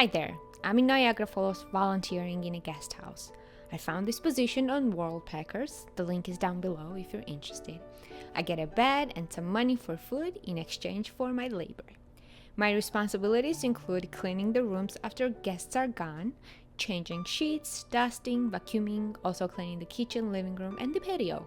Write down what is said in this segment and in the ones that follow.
Hi there, I'm in Niagara Falls volunteering in a guest house. I found this position on Worldpackers. The link is down below if you're interested. I get a bed and some money for food in exchange for my labor. My responsibilities include cleaning the rooms after guests are gone, changing sheets, dusting, vacuuming, also cleaning the kitchen, living room, and the patio.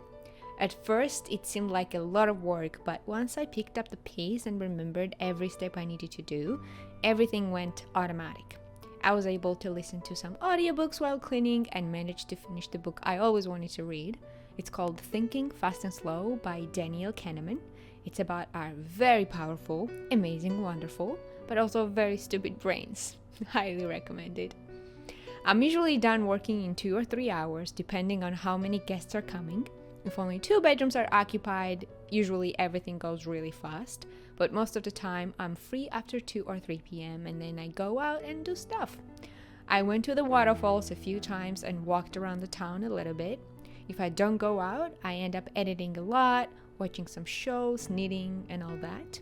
At first, it seemed like a lot of work, but once I picked up the pace and remembered every step I needed to do, everything went automatic. I was able to listen to some audiobooks while cleaning and managed to finish the book I always wanted to read. It's called Thinking Fast and Slow by Daniel Kahneman. It's about our very powerful, amazing, wonderful, but also very stupid brains. Highly recommended. I'm usually done working in 2 or 3 hours, depending on how many guests are coming. If only 2 bedrooms are occupied, usually everything goes really fast, but most of the time I'm free after 2 or 3 p.m. and then I go out and do stuff. I went to the waterfalls a few times and walked around the town a little bit. If I don't go out, I end up editing a lot, watching some shows, knitting, and all that.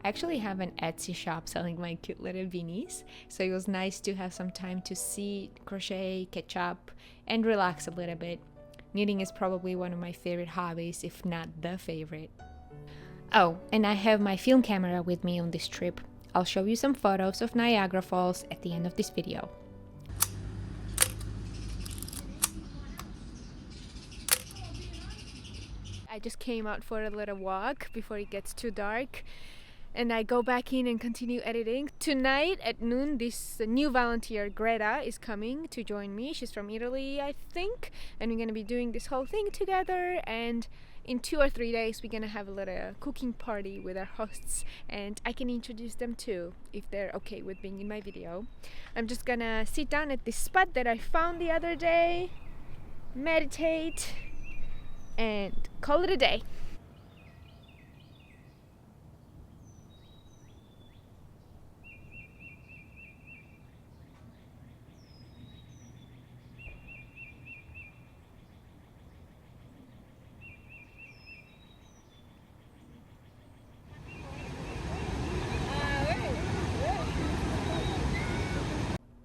I actually have an Etsy shop selling my cute little beanies, so it was nice to have some time to see, crochet, catch up, and relax a little bit. Knitting is probably one of my favorite hobbies, if not the favorite. Oh, and I have my film camera with me on this trip. I'll show you some photos of Niagara Falls at the end of this video. I just came out for a little walk before it gets too dark, and I go back in and continue editing. Tonight at noon, this new volunteer, Greta, is coming to join me. She's from Italy, I think, and we're gonna be doing this whole thing together, and in 2 or 3 days we're gonna have a little cooking party with our hosts, and I can introduce them too if they're okay with being in my video. I'm just gonna sit down at this spot that I found the other day, meditate, and call it a day.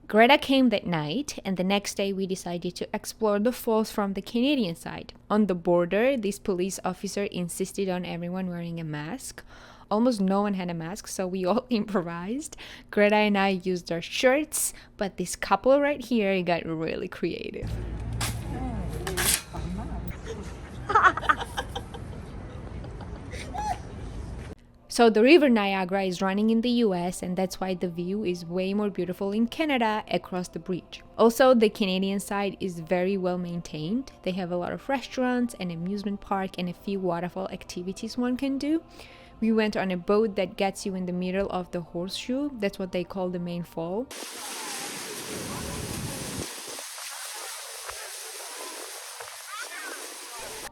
Greta came that night, and the next day we decided to explore the falls from the Canadian side. On the border, this police officer insisted on everyone wearing a mask. Almost no one had a mask, so we all improvised. Greta and I used our shirts, but this couple right here got really creative. So the river Niagara is running in the US, and that's why the view is way more beautiful in Canada across the bridge. Also, the Canadian side is very well maintained. They have a lot of restaurants, an amusement park, and a few waterfall activities one can do. We went on a boat that gets you in the middle of the horseshoe. That's what they call the main fall.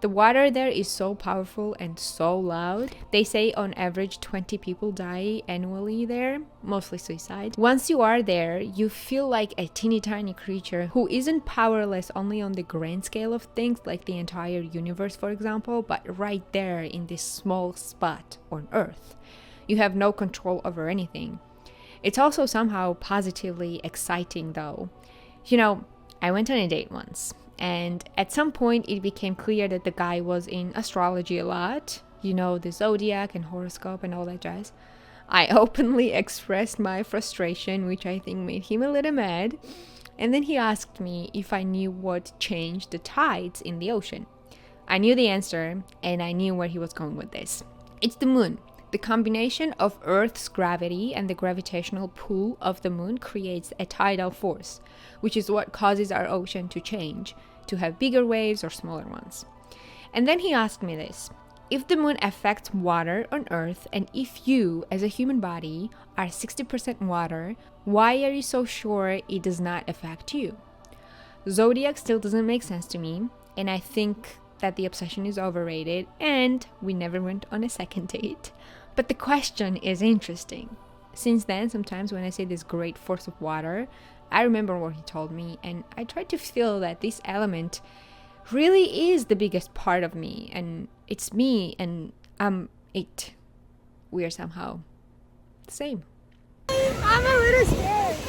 The water there is so powerful and so loud. They say on average 20 people die annually there, mostly suicide. Once you are there, you feel like a teeny tiny creature who isn't powerless only on the grand scale of things like the entire universe, for example, but right there in this small spot on Earth. You have no control over anything. It's also somehow positively exciting though. You know, I went on a date once. And at some point, it became clear that the guy was in astrology a lot. You know, the zodiac and horoscope and all that jazz. I openly expressed my frustration, which I think made him a little mad. And then he asked me if I knew what changed the tides in the ocean. I knew the answer, and I knew where he was going with this. It's the moon. The combination of Earth's gravity and the gravitational pull of the moon creates a tidal force, which is what causes our ocean to change, to have bigger waves or smaller ones. And then he asked me this: if the moon affects water on Earth, and if you, as a human body, are 60% water, why are you so sure it does not affect you? Zodiac still doesn't make sense to me, and I think that the obsession is overrated, and we never went on a second date. But the question is interesting. Since then, sometimes when I say this great force of water, I remember what he told me, and I try to feel that this element really is the biggest part of me, and it's me, and I'm it. We are somehow the same. I'm a little scared.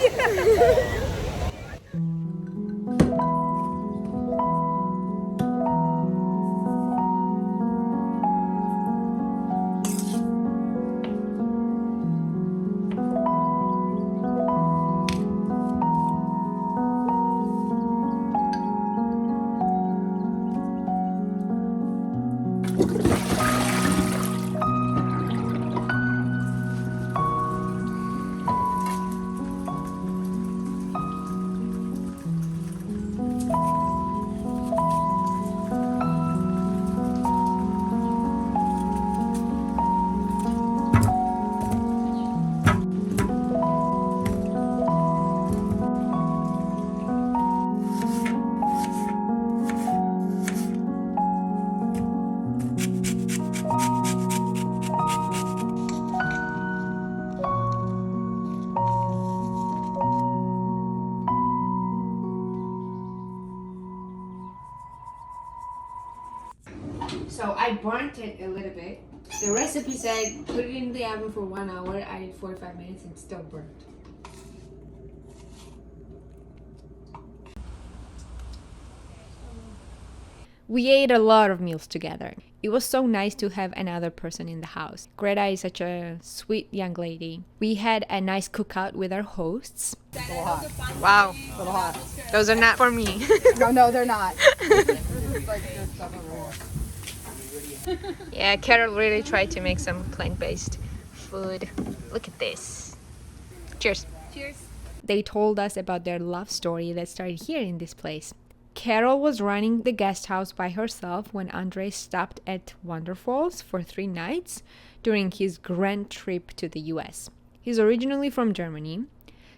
So I burnt it a little bit. The recipe said put it in the oven for 1 hour, add it 45 minutes and still burnt. We ate a lot of meals together. It was so nice to have another person in the house. Greta is such a sweet young lady. We had a nice cookout with our hosts. Wow. A little hot. Those are not for me. No, they're not. Yeah, Carol really tried to make some plant-based food. Look at this. Cheers. Cheers. They told us about their love story that started here in this place. Carol was running the guest house by herself when Andre stopped at Niagara Falls for 3 nights during his grand trip to the US. He's originally from Germany,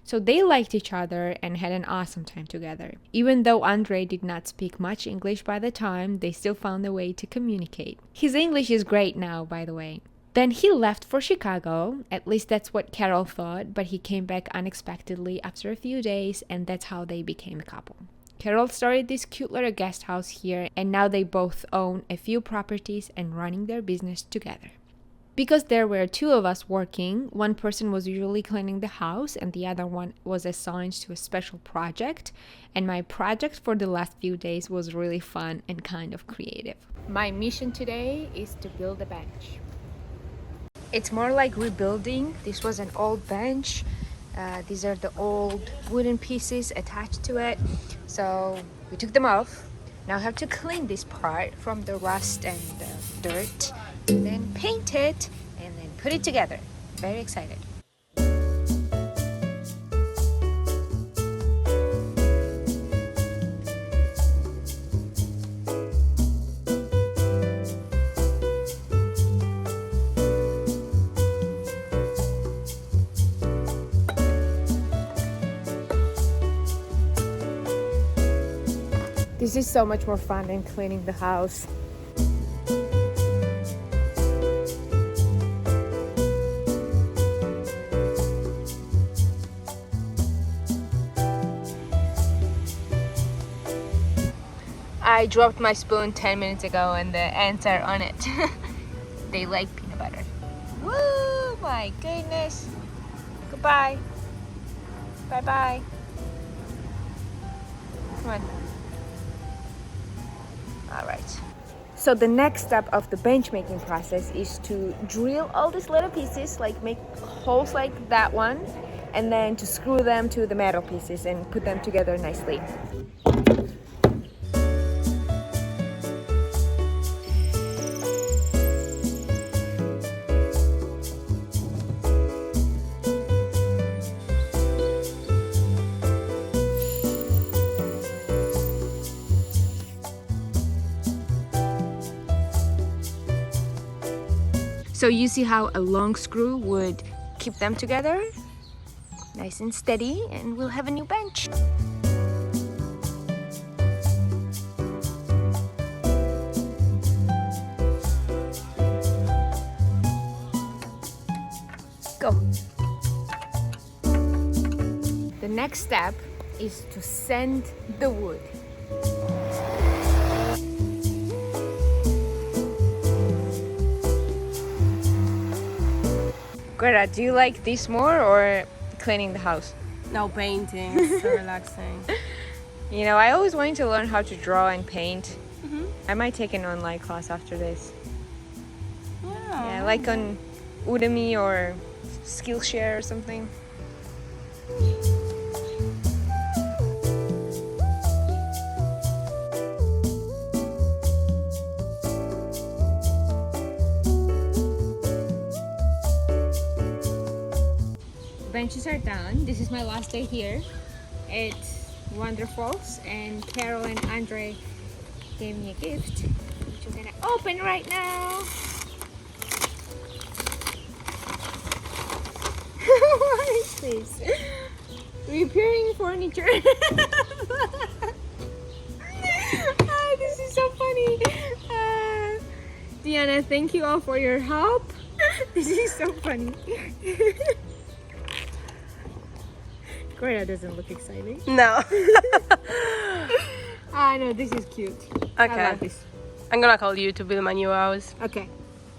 so they liked each other and had an awesome time together. Even though Andre did not speak much English by the time, they still found a way to communicate. His English is great now, by the way. Then he left for Chicago, at least that's what Carol thought, but he came back unexpectedly after a few days, and that's how they became a couple. Carol started this cute little guest house here, and now they both own a few properties and running their business together. Because there were 2 of us working, one person was usually cleaning the house and the other one was assigned to a special project, and my project for the last few days was really fun and kind of creative. My mission today is to build a bench. It's more like rebuilding. This was an old bench. These are the old wooden pieces attached to it. So we took them off. Now I have to clean this part from the rust and the dirt, and then paint it, and then put it together. Very excited. This is so much more fun than cleaning the house. I dropped my spoon 10 minutes ago and the ants are on it. They like peanut butter. Woo! My goodness. Goodbye. Bye-bye. Come on. All right. So the next step of the bench making process is to drill all these little pieces, like make holes like that one, and then to screw them to the metal pieces and put them together nicely. So you see how a long screw would keep them together? Nice and steady, and we'll have a new bench. Go. The next step is to sand the wood. Greta, do you like this more or cleaning the house? No painting. It's so relaxing. You know, I always wanted to learn how to draw and paint. Mm-hmm. I might take an online class after this. Yeah. Yeah, like on Udemy or Skillshare or something. Benches are done. This is my last day here at Falls, and Carol and Andre gave me a gift, which we're gonna open right now. What is this? Repairing furniture. This is so funny. Diana, thank you all for your help. This is so funny. Greta doesn't look exciting. No. I know, this is cute. Okay. I love this. I'm gonna call you to build my new house. Okay.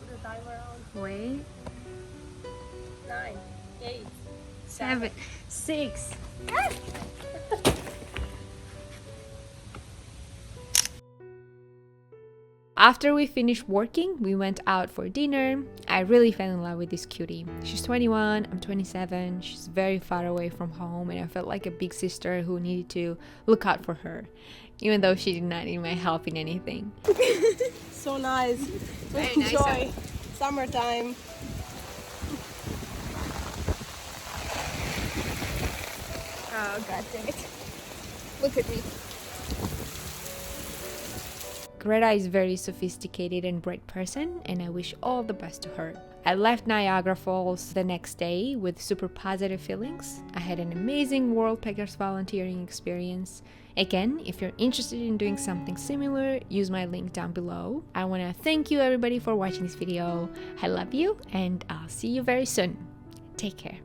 Put the timer on. Wait. 9, 8, 7, 6. After we finished working, we went out for dinner. I really fell in love with this cutie. She's 21, I'm 27. She's very far away from home, and I felt like a big sister who needed to look out for her, even though she did not need my help in anything. So nice. Very Enjoy. nice. Summertime. Oh, god damn it. Look at me. Greta is a very sophisticated and bright person, and I wish all the best to her. I left Niagara Falls the next day with super positive feelings. I had an amazing Worldpackers volunteering experience. Again, if you're interested in doing something similar, use my link down below. I want to thank you everybody for watching this video. I love you, and I'll see you very soon. Take care.